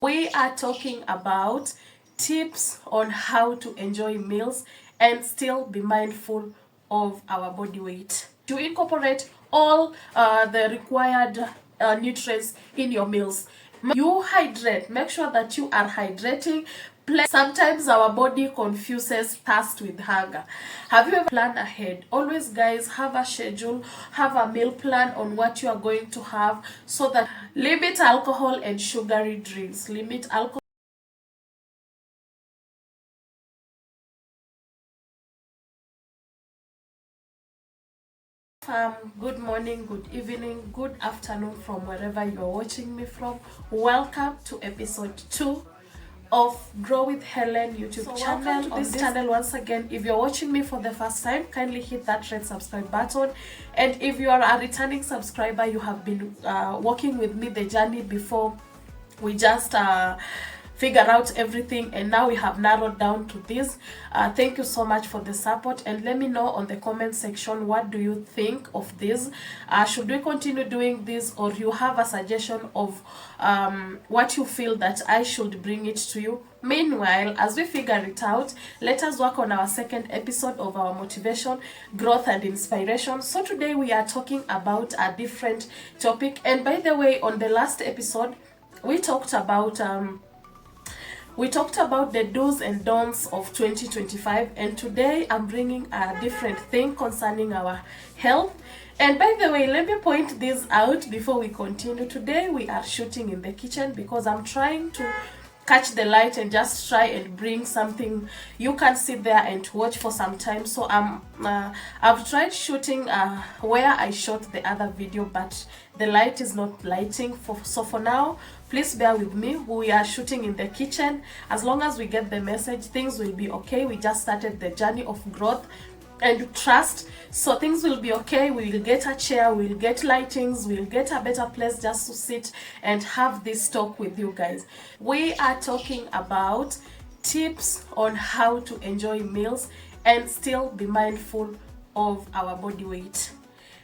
We are talking about tips on how to enjoy meals and still be mindful of our body weight. To incorporate all the required nutrients in your meals. You hydrate, make sure that you are hydrating. Sometimes our body confuses thirst with hunger. Have you ever planned ahead? Always, guys, have a schedule, have a meal plan on what you are going to have, so that limit alcohol and sugary drinks. Limit alcohol. Good morning, good evening, good afternoon from wherever you're watching me from. Welcome to episode 2 of Grow with Helen YouTube channel. On this channel, once again, if you're watching me for the first time, kindly hit that red subscribe button. And if you are a returning subscriber, you have been working with me the journey before. We just figure out everything, and now we have narrowed down to this. Thank you so much for the support, and let me know on the comment section, what do you think of this? Should we continue doing this, or you have a suggestion of what you feel that I should bring it to you? Meanwhile, as we figure it out, let us work on our second episode of our motivation, growth, and inspiration. So today we are talking about a different topic. And by the way, on the last episode, we talked about the do's and don'ts of 2025, and today I'm bringing a different thing concerning our health. And by the way, let me point this out before we continue. Today we are shooting in the kitchen because I'm trying to catch the light and just try and bring something you can sit there and watch for some time. So I've tried shooting where I shot the other video, but the light is not lighting. So for now, please bear with me. We are shooting in the kitchen. As long as we get the message, things will be okay. We just started the journey of growth and trust, so things will be okay. We will get a chair, we will get lightings, we will get a better place just to sit and have this talk with you guys. We are talking about tips on how to enjoy meals and still be mindful of our body weight.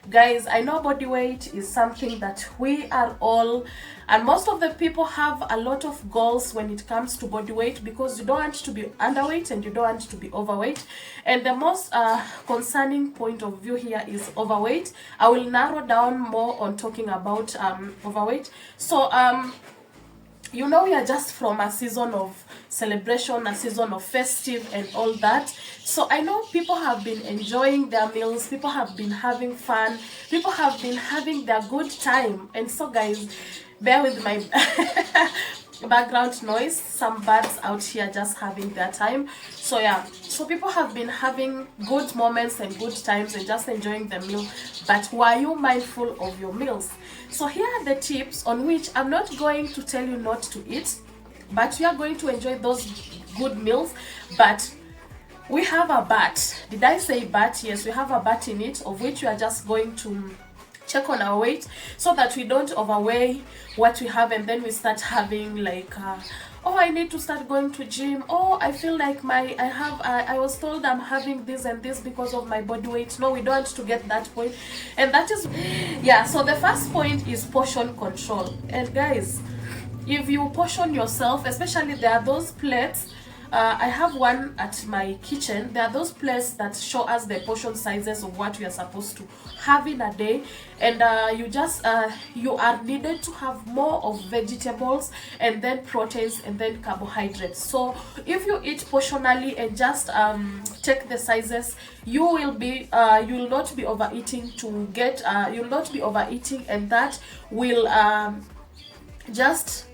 Guys, I know body weight is something that we are all, and most of the people have a lot of goals when it comes to body weight, because you don't want to be underweight and you don't want to be overweight. And the most concerning point of view here is overweight. I will narrow down more on talking about overweight. So you know, we are just from a season of celebration, a season of festive and all that. So I know people have been enjoying their meals, people have been having fun, people have been having their good time. And so guys, bear with my background noise, some birds out here just having their time. So yeah, so people have been having good moments and good times and just enjoying the meal. But were you mindful of your meals? So here are the tips on which I'm not going to tell you not to eat, but we are going to enjoy those good meals. But we have a but. Did I say but? Yes, we have a but in it, of which we are just going to check on our weight so that we don't overweigh what we have, and then we start having like oh, I need to start going to gym. Oh, I feel like I was told I'm having this and this because of my body weight. No, we don't want to get that point. And that is, yeah, so the first point is portion control. And guys, if you portion yourself, especially there are those plates, I have one at my kitchen. There are those plates that show us the portion sizes of what we are supposed to have in a day, and you are needed to have more of vegetables and then proteins and then carbohydrates. So if you eat portionally and just check the sizes, you will not be overeating and that will just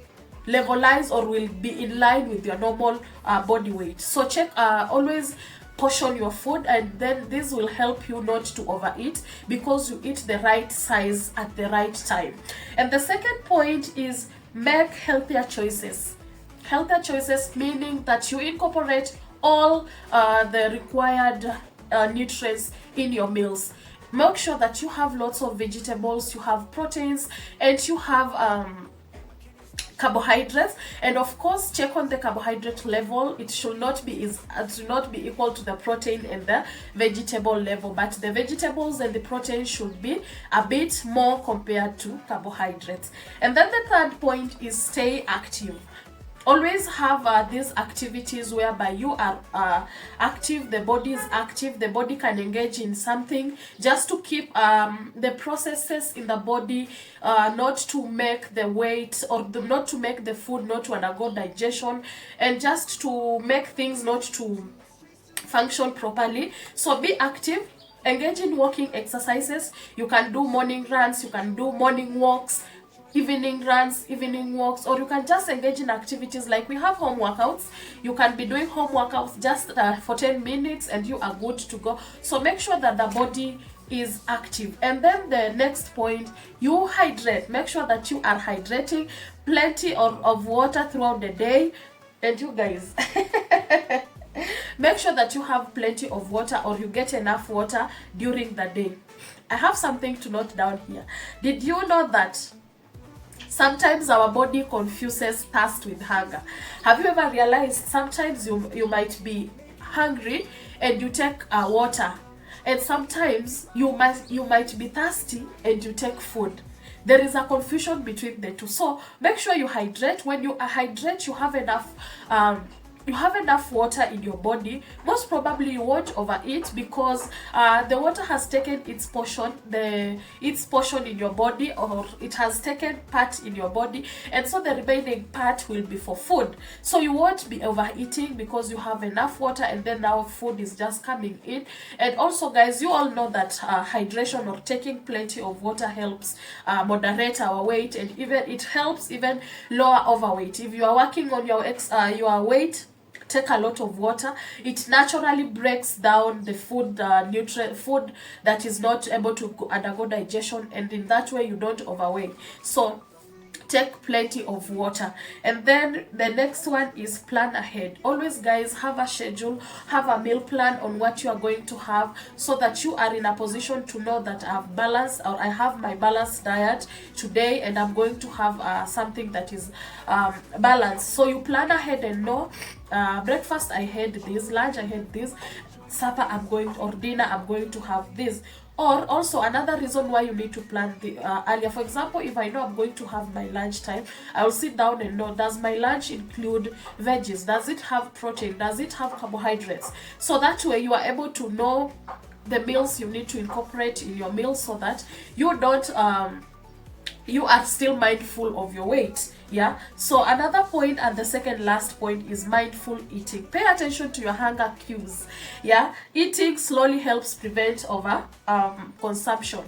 levelize or will be in line with your normal body weight. So check, always portion your food, and then this will help you not to overeat because you eat the right size at the right time. And the second point is make healthier choices. Healthier choices meaning that you incorporate all the required nutrients in your meals. Make sure that you have lots of vegetables, you have proteins, and you have carbohydrates. And of course, check on the carbohydrate level. It should not be equal to the protein and the vegetable level, but the vegetables and the protein should be a bit more compared to carbohydrates. And then the third point is stay active. always have these activities whereby you are active, the body is active, the body can engage in something just to keep the processes in the body, not to make the weight or not to make the food not to undergo digestion, and just to make things not to function properly. So be active, engage in walking exercises. You can do morning runs, you can do morning walks, evening runs, evening walks, or you can just engage in activities like we have home workouts. You can be doing home workouts just for 10 minutes and you are good to go. So make sure that the body is active. And then the next point, you hydrate. Make sure that you are hydrating, plenty of water throughout the day. And you guys make sure that you have plenty of water, or you get enough water during the day. I have something to note down here. Did you know that sometimes our body confuses thirst with hunger? Have you ever realized sometimes you might be hungry and you take water, and sometimes you might be thirsty and you take food? There is a confusion between the two. So make sure you hydrate. When you hydrate, you have enough water in your body. Most probably you won't overeat because the water has taken its portion in your body, or it has taken part in your body, and so the remaining part will be for food. So you won't be overeating because you have enough water, and then now food is just coming in. And also guys, you all know that hydration or taking plenty of water helps moderate our weight, and even it helps even lower overweight. If you are working on your weight, take a lot of water. It naturally breaks down the food food that is not able to undergo digestion, and in that way you don't overweight. So take plenty of water. And then the next one is plan ahead. Always guys, have a schedule, have a meal plan on what you are going to have, so that you are in a position to know that I have my balanced diet today, and I'm going to have something that is balanced. So you plan ahead and know, breakfast I had this, lunch I had this, supper or dinner I'm going to have this. Or also another reason why you need to plan the earlier. For example, if I know I'm going to have my lunch time, I will sit down and know, does my lunch include veggies? Does it have protein? Does it have carbohydrates? So that way you are able to know the meals you need to incorporate in your meal, so that you don't you are still mindful of your weight. Yeah, so another point, and the second last point, is mindful eating. Pay attention to your hunger cues. Yeah, eating slowly helps prevent over consumption.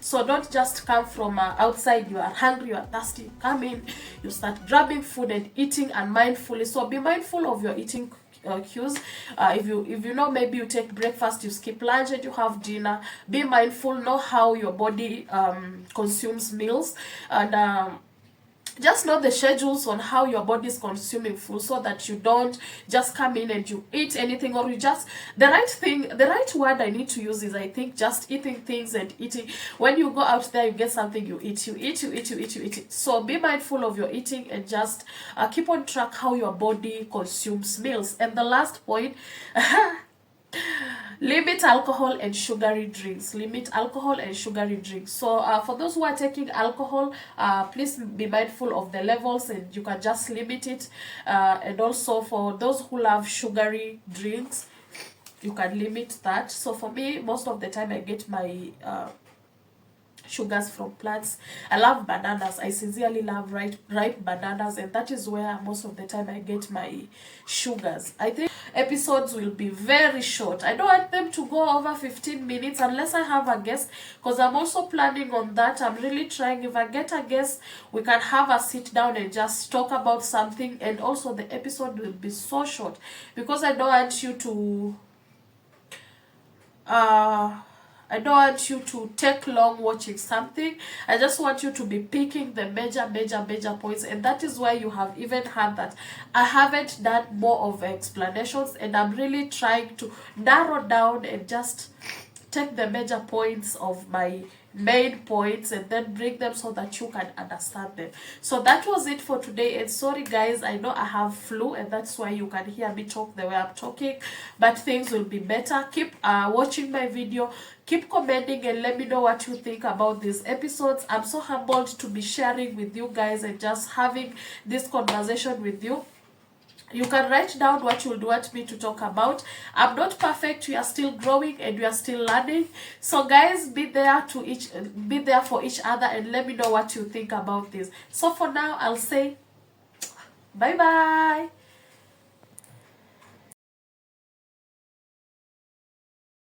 So don't just come from outside, you are hungry, you are thirsty, come in, you start grabbing food and eating unmindfully. So be mindful of your eating cues. If you know, maybe you take breakfast, you skip lunch, and you have dinner, be mindful, know how your body consumes meals, and just know the schedules on how your body is consuming food, so that you don't just come in and you eat anything, or you just, the right word I need to use is, I think, just eating things and eating. When you go out there, you get something, you eat. So be mindful of your eating, and just keep on track how your body consumes meals. And the last point, limit alcohol and sugary drinks. So for those who are taking alcohol, please be mindful of the levels, and you can just limit it. And also for those who love sugary drinks, you can limit that. So for me, most of the time I get my sugars from plants. I love bananas. I sincerely love ripe bananas, and that is where most of the time I get my sugars. I think episodes will be very short. I don't want them to go over 15 minutes unless I have a guest, because I'm also planning on that. I'm really trying, if I get a guest, we can have a sit down and just talk about something. And also the episode will be so short, because I don't want you to take long watching something. I just want you to be picking the major points, and that is why you have even heard that I haven't done more of explanations, and I'm really trying to narrow down and just take the major points of my main points and then bring them so that you can understand them. So that was it for today, and sorry guys, I know I have flu, and that's why you can hear me talk the way I'm talking, but things will be better. Keep watching my video, keep commenting, and let me know what you think about these episodes. I'm so humbled to be sharing with you guys and just having this conversation with you. You can write down what you would want me to talk about. I'm not perfect. We are still growing and we are still learning. So guys, be there for each other and let me know what you think about this. So for now, I'll say bye bye.